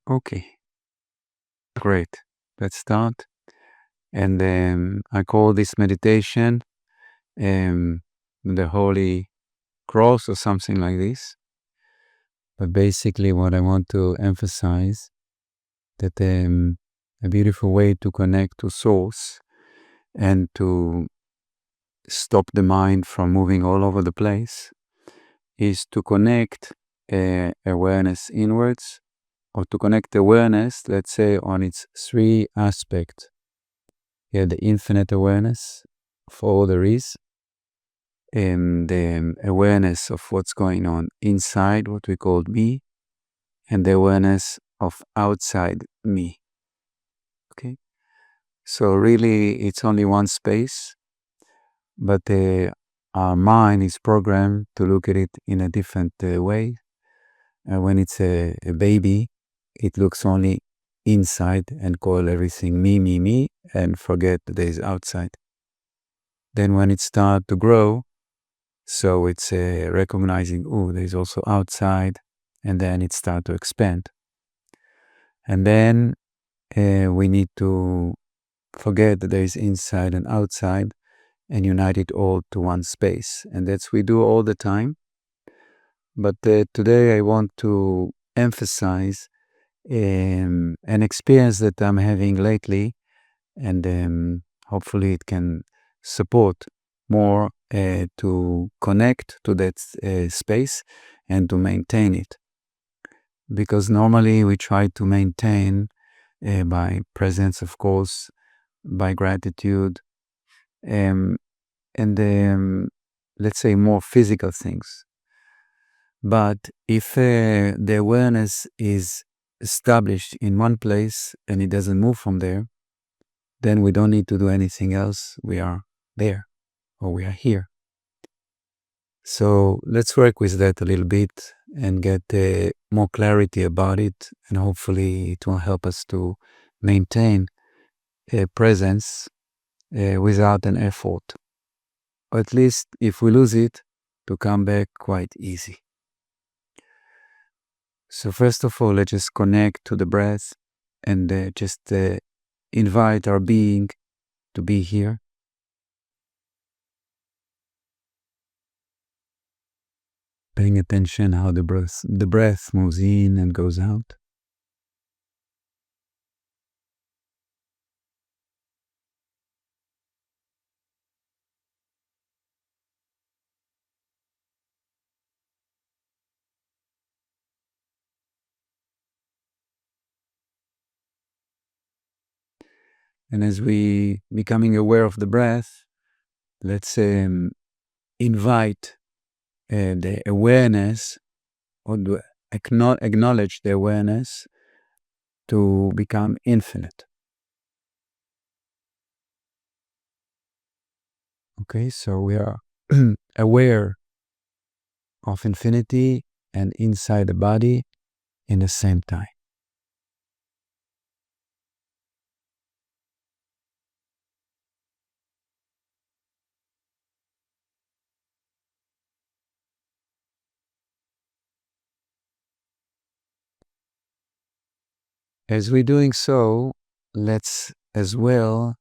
Okay, great. Let's start. And I call this meditation um, the Holy Cross or something like this. But basically, what I want to emphasize that a beautiful way to connect to Source and to stop the mind from moving all over the place is to connect awareness inwards, or to connect awareness, let's say, on its three aspects. The infinite awareness of all there is, and the awareness of what's going on inside, what we call me, and the awareness of outside me. Okay, so really it's only one space, but our mind is programmed to look at it in a different way. When it's a baby, it looks only inside and call everything me, and forget that there is outside. Then when it starts to grow, so it's recognizing, oh, there's also outside, and then it starts to expand. And then we need to forget that there is inside and outside and unite it all to one space. And that's we do all the time. But today I want to emphasize an experience that I'm having lately, and hopefully it can support more to connect to that space and to maintain it. Because normally we try to maintain by presence, of course, by gratitude, and let's say more physical things. But if the awareness is established in one place and it doesn't move from there, then we don't need to do anything else. We are there, or we are here. So let's work with that a little bit and get more clarity about it, and hopefully it will help us to maintain a presence without an effort. Or at least if we lose it, to come back quite easy. So first of all, let's just connect to the breath and just invite our being to be here. Paying attention how the breath moves in and goes out. And as we becoming aware of the breath, let's invite the awareness, or to acknowledge the awareness to become infinite. Okay, so we are aware of infinity and inside the body in the same time. As we're doing so, let's as well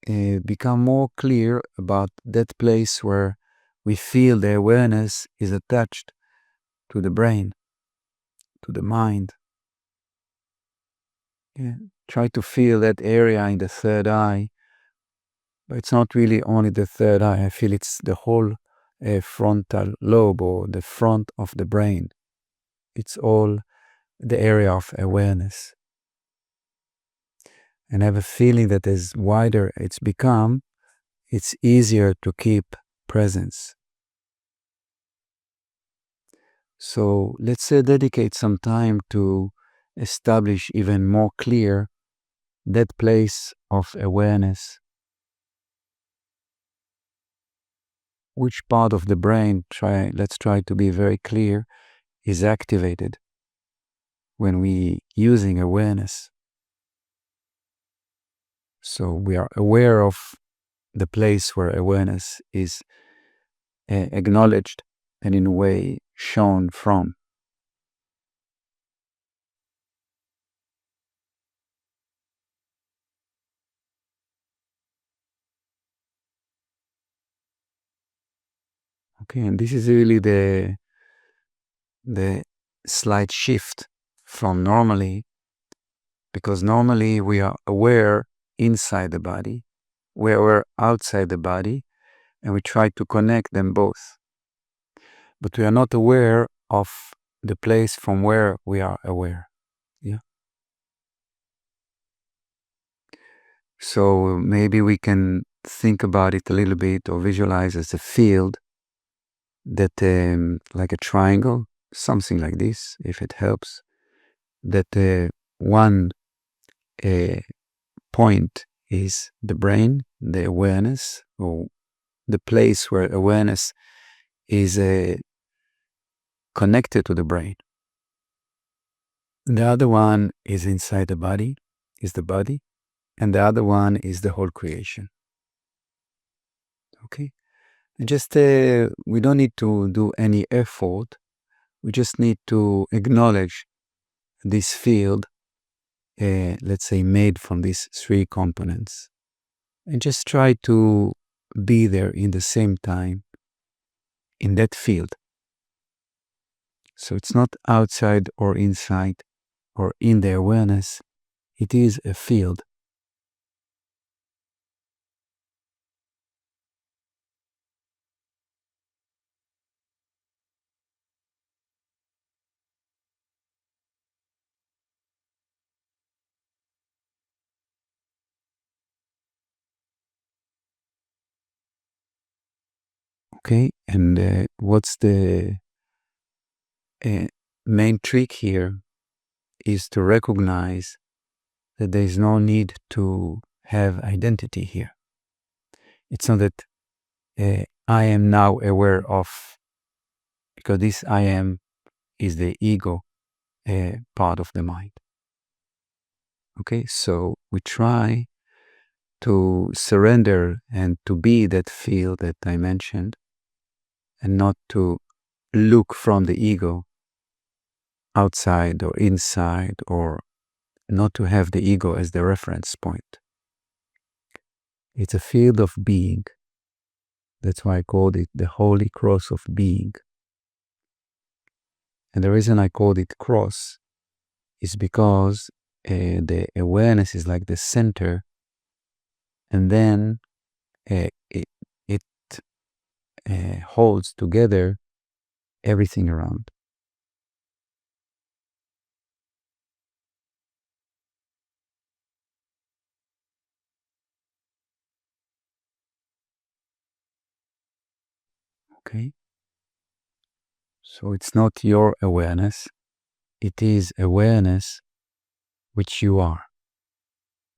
become more clear about that place where we feel the awareness is attached to the brain, to the mind. Yeah. Try to feel that area in the third eye, but it's not really only the third eye. I feel it's the whole frontal lobe, or the front of the brain. It's all the area of awareness. And I have a feeling that as wider it's become, it's easier to keep presence. So let's dedicate some time to establish even more clear that place of awareness. Which part of the brain, let's try to be very clear, is activated when we using awareness. So we are aware of the place where awareness is acknowledged and in a way shown from. Okay, and this is really the slight shift from normally, because normally we are aware inside the body, we're aware outside the body, and we try to connect them both. But we are not aware of the place from where we are aware. Yeah. So maybe we can think about it a little bit or visualize as a field that, like a triangle, something like this, if it helps, that one point is the brain, the awareness, or the place where awareness is connected to the brain. The other one is inside the body, is the body, and the other one is the whole creation. Okay? And just, we don't need to do any effort. We just need to acknowledge this field, let's say, made from these three components. And just try to be there in the same time in that field. So it's not outside or inside or in the awareness. It is a field. Okay, and what's the main trick here is to recognize that there is no need to have identity here. It's not that I am now aware of, because this I am is the ego part of the mind. Okay, so we try to surrender and to be that field that I mentioned, and not to look from the ego outside or inside, or not to have the ego as the reference point. It's a field of being. That's why I called it the holy cross of being. And the reason I called it cross is because the awareness is like the center, and then it holds together everything around. Okay? So it's not your awareness, it is awareness which you are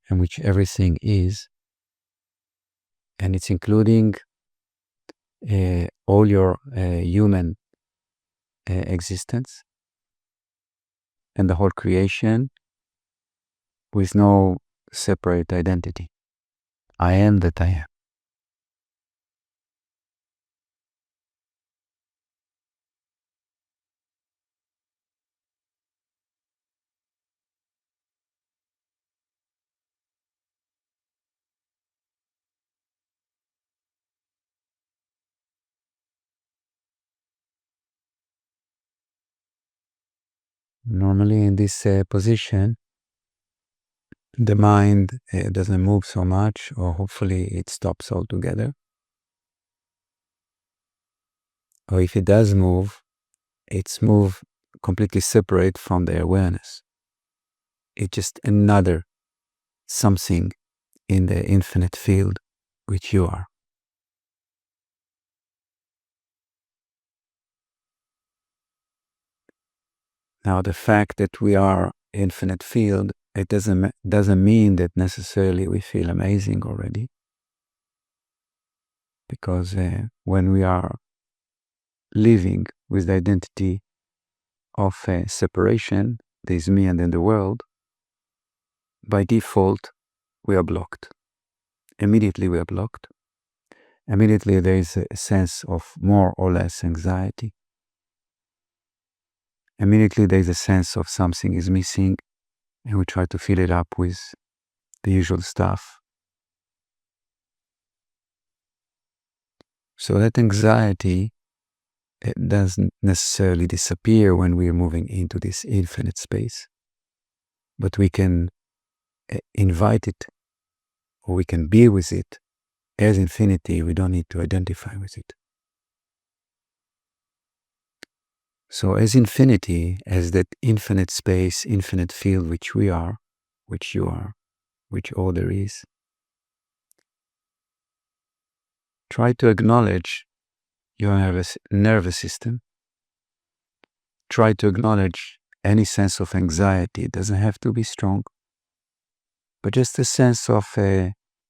and which everything is, and it's including all your human existence and the whole creation with no separate identity. I am that I am. Normally in this position, the mind doesn't move so much, or hopefully it stops altogether. Or if it does move, it's move completely separate from the awareness. It's just another something in the infinite field which you are. Now, the fact that we are infinite field, it doesn't mean that necessarily we feel amazing already, because when we are living with the identity of separation, there's me and then the world, by default we are blocked. Immediately we are blocked, immediately there is a sense of more or less anxiety. Immediately there is a sense of something is missing, and we try to fill it up with the usual stuff. So that anxiety, it doesn't necessarily disappear when we are moving into this infinite space, but we can invite it, or we can be with it as infinity. We don't need to identify with it. So as infinity, as that infinite space, infinite field which we are, which you are, which all there is, try to acknowledge your nervous system. Try to acknowledge any sense of anxiety. It doesn't have to be strong, but just a sense of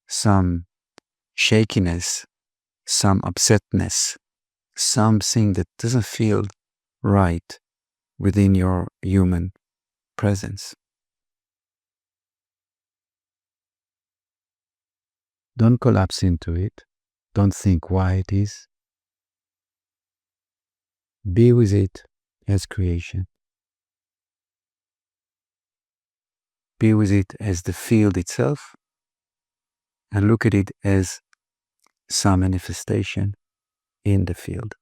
some shakiness, some upsetness, something that doesn't feel right within your human presence. Don't collapse into it. Don't think why it is. Be with it as creation. Be with it as the field itself, and look at it as some manifestation in the field.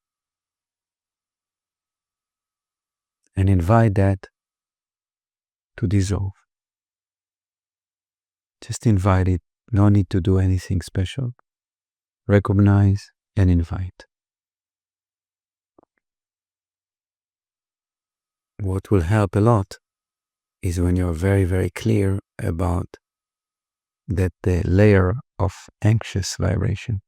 And invite that to dissolve. Just invite it. No need to do anything special. Recognize and invite. What will help a lot is when you're very, very clear about that layer of anxious vibration.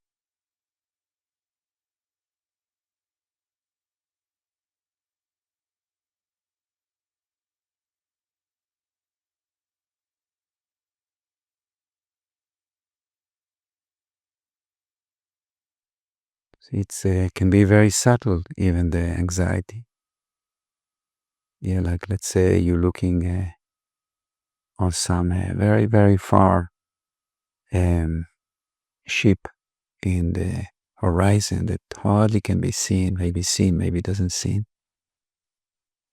It's can be very subtle, even the anxiety. Yeah, like let's say you're looking on some very, very far ship in the horizon that hardly can be seen, maybe doesn't seen.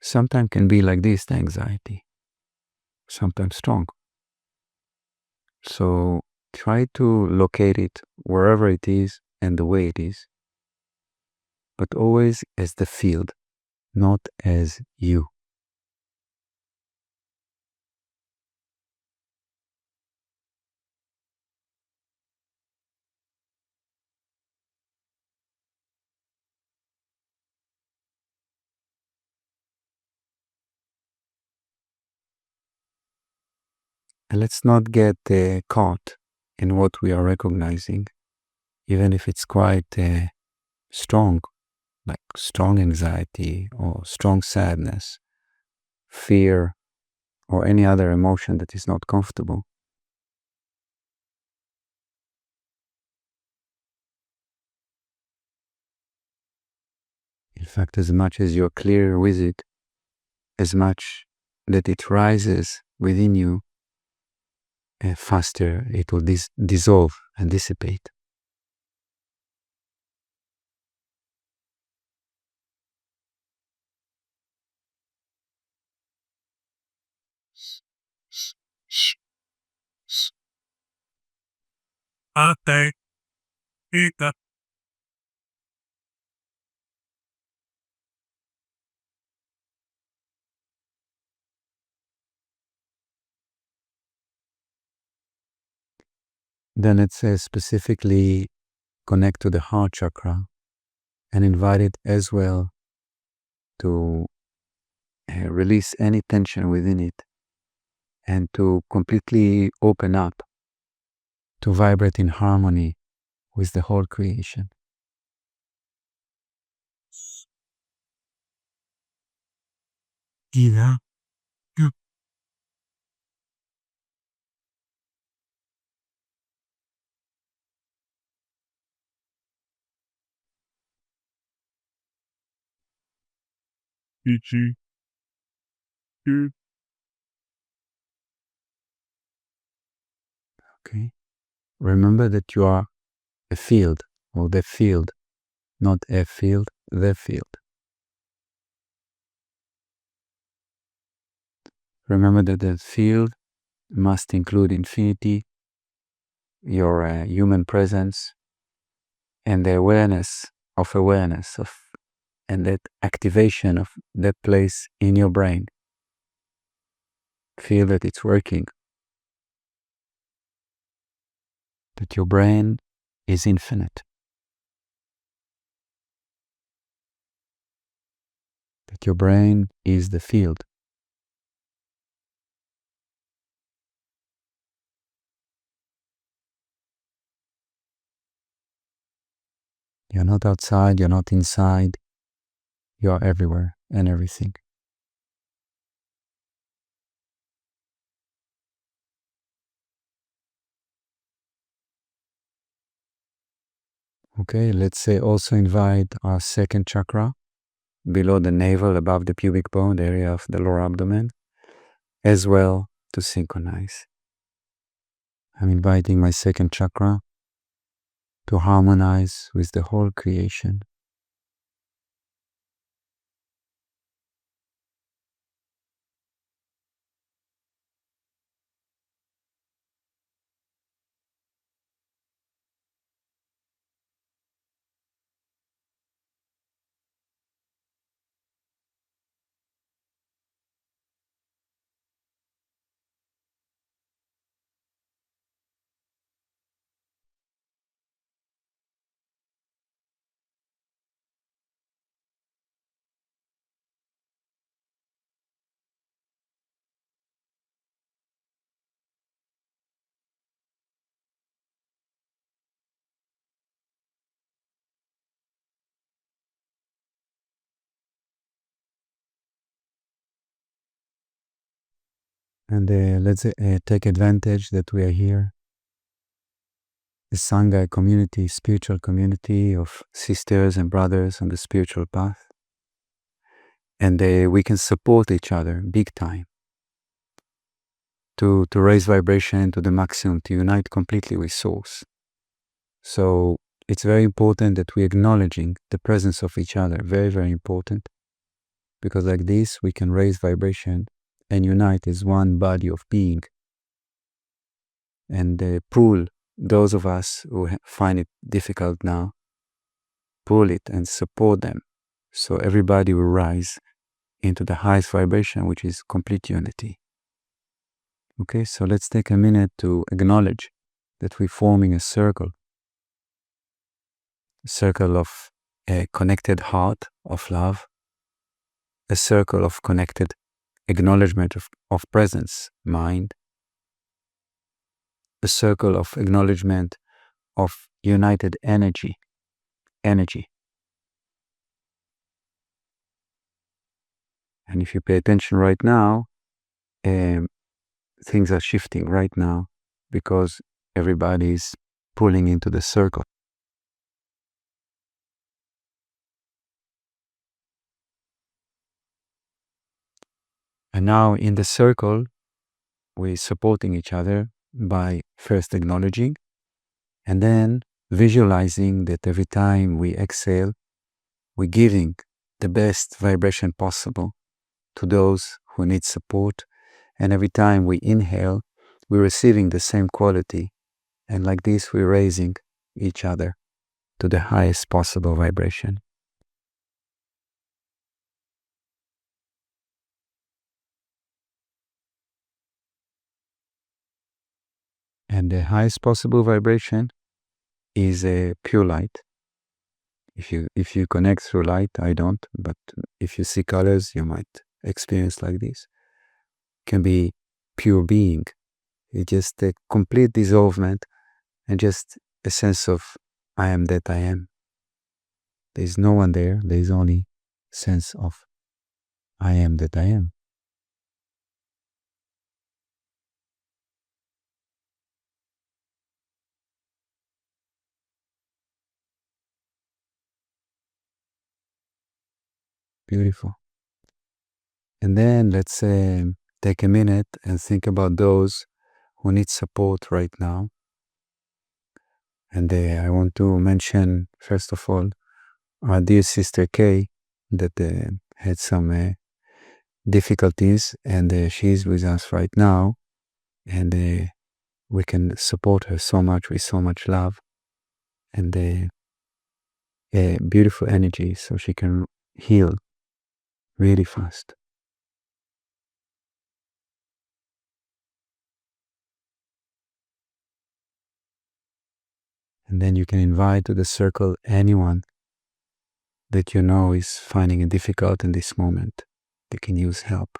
Sometimes can be like this, the anxiety. Sometimes strong. So try to locate it wherever it is and the way it is, but always as the field, not as you. And let's not get caught in what we are recognizing, even if it's quite strong, like strong anxiety or strong sadness, fear, or any other emotion that is not comfortable. In fact, as much as you're clear with it, as much that it rises within you, faster it will dissolve and dissipate. Then let's specifically connect to the heart chakra and invite it as well to release any tension within it and to completely open up to vibrate in harmony with the whole creation. Yeah. Okay. Remember that you are a field or the field, not a field, the field. Remember that the field must include infinity, your human presence, and the awareness, and that activation of that place in your brain. Feel that it's working, that your brain is infinite, that your brain is the field. You're not outside, you're not inside, you're everywhere and everything. Okay, let's say also invite our second chakra below the navel, above the pubic bone, the area of the lower abdomen, as well to synchronize. I'm inviting my second chakra to harmonize with the whole creation. And let's take advantage that we are here, the Sangha community, spiritual community of sisters and brothers on the spiritual path. And we can support each other big time to raise vibration to the maximum, to unite completely with Source. So it's very important that we're acknowledging the presence of each other, very, very important, because like this we can raise vibration and unite as one body of being, and pull those of us who find it difficult now, pull it and support them, so everybody will rise into the highest vibration, which is complete unity. Okay, so let's take a minute to acknowledge that we're forming a circle of a connected heart of love, a circle of connected acknowledgement of presence, mind, a circle of acknowledgement of united energy. And if you pay attention right now, things are shifting right now because everybody is pulling into the circle. And now in the circle, we're supporting each other by first acknowledging and then visualizing that every time we exhale, we're giving the best vibration possible to those who need support. And every time we inhale, we're receiving the same quality. And like this, we're raising each other to the highest possible vibration. And the highest possible vibration is a pure light. If you connect through light, I don't, but if you see colors, you might experience like this. Can be pure being. It's just a complete dissolvement and just a sense of I am that I am. There's no one there. There's only sense of I am that I am. Beautiful. And then let's take a minute and think about those who need support right now. And I want to mention, first of all, our dear sister Kay that had some difficulties, and she's with us right now, and we can support her so much with so much love and beautiful energy, so she can heal really fast. And then you can invite to the circle anyone that you know is finding it difficult in this moment. They can use help.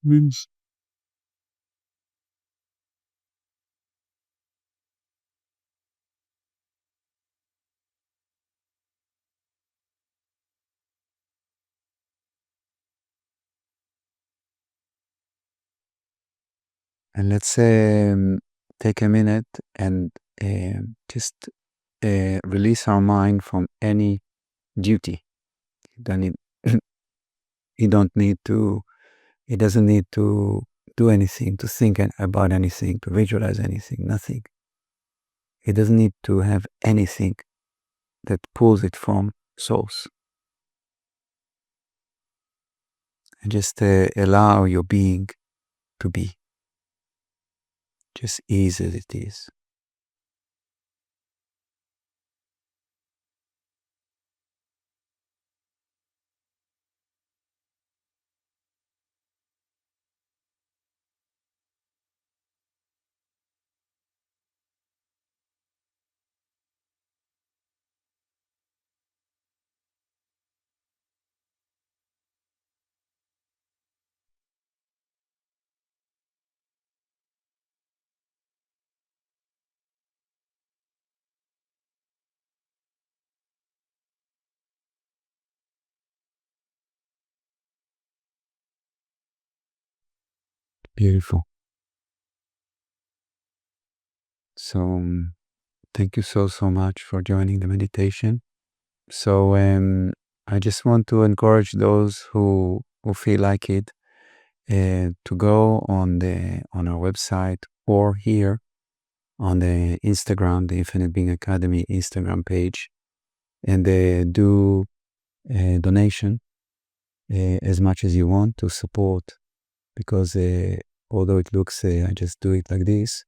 Means. And let's take a minute and just release our mind from any duty. You don't need, you don't need to, it doesn't need to do anything, to think about anything, to visualize anything, nothing. It doesn't need to have anything that pulls it from source. And just allow your being to be, just ease as it is. Beautiful. So thank you so much for joining the meditation. So I just want to encourage those who feel like it to go on our website or here on the Instagram, the Infinite Being Academy Instagram page, and do a donation as much as you want to support, because although it looks I just do it like this,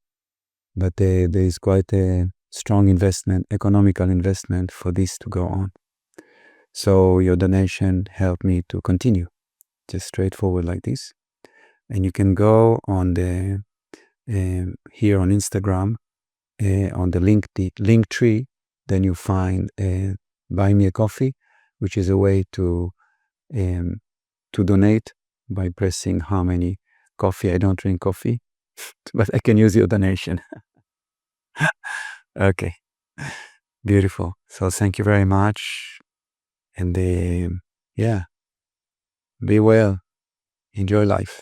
but there is quite a strong investment, economical investment for this to go on. So your donation helped me to continue, just straightforward like this. And you can go on the here on Instagram on the link tree. Then you find Buy Me a Coffee, which is a way to donate by pressing how many coffee. I don't drink coffee, but I can use your donation. Okay, beautiful. So thank you very much, and yeah, be well, enjoy life.